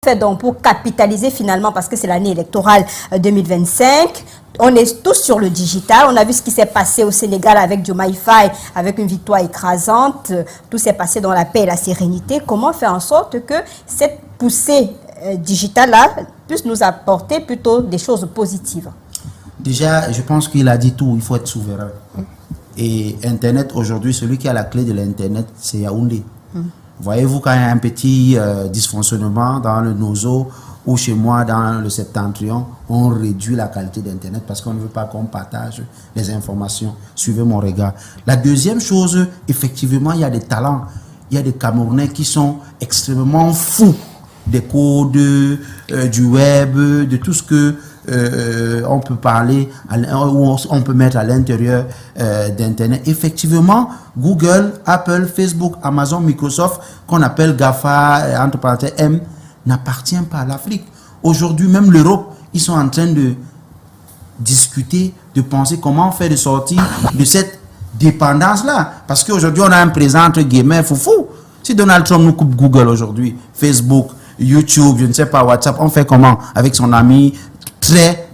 fait donc pour capitaliser finalement, parce que c'est l'année électorale 2025? On est tous sur le digital. On a vu ce qui s'est passé au Sénégal avec Diomaye Faye, avec une victoire écrasante. Tout s'est passé dans la paix et la sérénité. Comment faire en sorte que cette poussée digitale-là puisse nous apporter plutôt des choses positives? Déjà, je pense qu'il a dit tout. Il faut être souverain. Et Internet, aujourd'hui, celui qui a la clé de l'Internet, c'est Yaoundé. Voyez-vous, quand il y a un petit dysfonctionnement dans le nozo ou chez moi dans le septentrion, on réduit la qualité d'Internet parce qu'on ne veut pas qu'on partage les informations. Suivez mon regard. La deuxième chose, effectivement, il y a des talents. Il y a des Camerounais qui sont extrêmement fous des codes, du web, de tout ce que on peut parler, ou on peut mettre à l'intérieur d'Internet. Effectivement, Google, Apple, Facebook, Amazon, Microsoft, qu'on appelle GAFA, entre parenthèses M, n'appartient pas à l'Afrique. Aujourd'hui, même l'Europe, ils sont en train de discuter, de penser comment faire de sortir de cette dépendance-là. Parce qu'aujourd'hui, on a un président entre guillemets foufou. Si Donald Trump nous coupe Google aujourd'hui, Facebook, YouTube, je ne sais pas, WhatsApp, on fait comment avec son ami très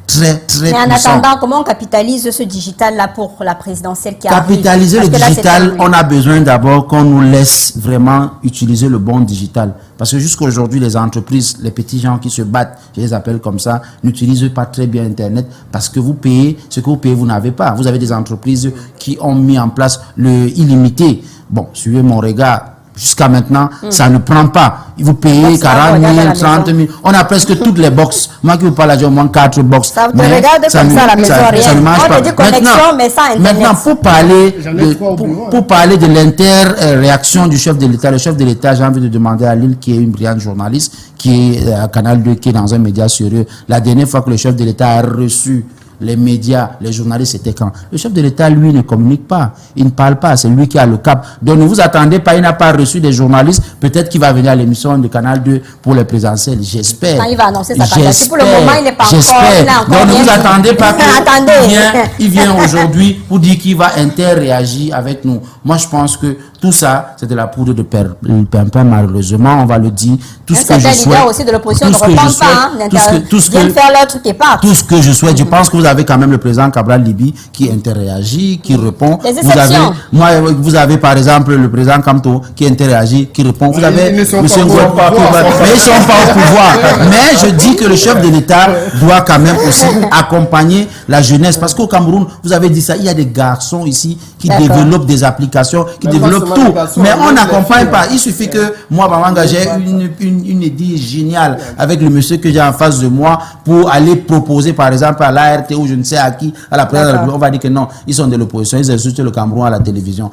Mais en attendant, comment on capitalise ce digital-là pour la présidentielle qui arrive? Capitaliser le digital, on a besoin d'abord qu'on nous laisse vraiment utiliser le bon digital. Parce que jusqu'à aujourd'hui, les entreprises, les petits gens qui se battent, je les appelle comme ça, n'utilisent pas très bien Internet parce que vous payez, ce que vous payez, vous n'avez pas. Vous avez des entreprises qui ont mis en place le illimité. Bon, suivez mon regard. Jusqu'à maintenant, ça ne prend pas. Vous payez 40 000, 30 000. On a presque toutes les boxes. Moi qui vous parle, j'ai au moins 4 boxes. Ça vous regarde comme ça à la maison, rien. Ça ne marche pas. On te dit connexion, mais ça, Internet. Maintenant, pour parler de l'inter-réaction du chef de l'État, le chef de l'État, j'ai envie de demander à Lille, qui est une brillante journaliste, qui est à Canal 2, qui est dans un média sérieux. La dernière fois que le chef de l'État a reçu les médias, les journalistes, c'était quand? Le chef de l'État, lui, ne communique pas. Il ne parle pas. C'est lui qui a le cap. Donc, ne vous attendez pas. Il n'a pas reçu des journalistes. Peut-être qu'il va venir à l'émission de Canal 2 pour les présidentielles. J'espère. Quand il va annoncer sa candidature, pour le moment, il n'est pas encore. Donc, ne vous attendez pas qu'il vient aujourd'hui pour dire qu'il va interréagir avec nous. Moi, je pense que tout ça, c'est de la poudre de pimpin, malheureusement. On va le dire. Tout ce que je souhaite. Aussi de l'opposition ne répond pas. Tout ce que je souhaite, je pense que vous avez quand même le président Cabral Libi qui interréagit, qui répond. Vous avez par exemple le président Kamto qui interréagit, qui répond. Vous avez M. Ngoué, mais ils ne sont pas au pouvoir. Mais je dis que le chef de l'État doit quand même aussi accompagner la jeunesse. Parce qu'au Cameroun, vous avez dit ça, il y a des garçons ici qui développent des applications, qui développent tout. Mais on n'accompagne pas. Il suffit que moi, Bamanga, j'ai une idée géniale avec le monsieur que j'ai en face de moi pour aller proposer par exemple à l'ART ou je ne sais à qui, à la présidence de la République. On va dire que non, ils sont de l'opposition, ils insultent le Cameroun à la télévision.